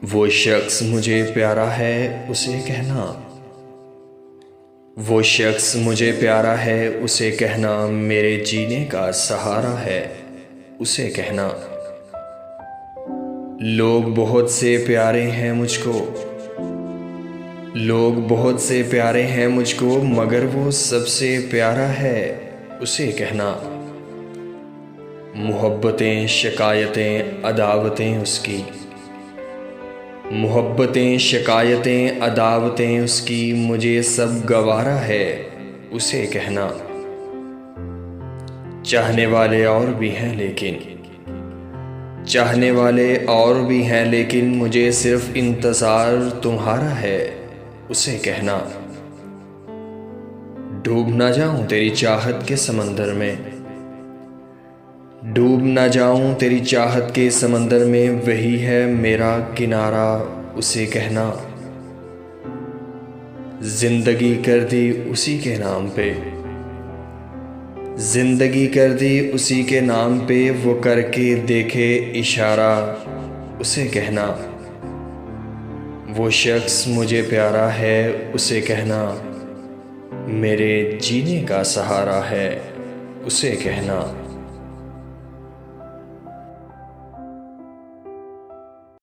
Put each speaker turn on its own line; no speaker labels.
वो शख्स मुझे प्यारा है उसे कहना, वो शख्स मुझे प्यारा है उसे कहना, मेरे जीने का सहारा है उसे कहना। लोग बहुत से प्यारे हैं मुझको, लोग बहुत से प्यारे हैं मुझको, मगर वो सबसे प्यारा है उसे कहना। मोहब्बतें शिकायतें अदावतें उसकी, मोहब्बतें शिकायतें अदावतें उसकी, मुझे सब गवारा है उसे कहना। चाहने वाले और भी हैं लेकिन, चाहने वाले और भी हैं लेकिन, मुझे सिर्फ इंतज़ार तुम्हारा है उसे कहना। डूब ना जाऊं तेरी चाहत के समंदर में, डूब ना जाऊं तेरी चाहत के समंदर में, वही है मेरा किनारा उसे कहना। जिंदगी कर दी उसी के नाम पे, जिंदगी कर दी उसी के नाम पे, वो करके देखे इशारा उसे कहना। वो शख्स मुझे प्यारा है उसे कहना, मेरे जीने का सहारा है उसे कहना।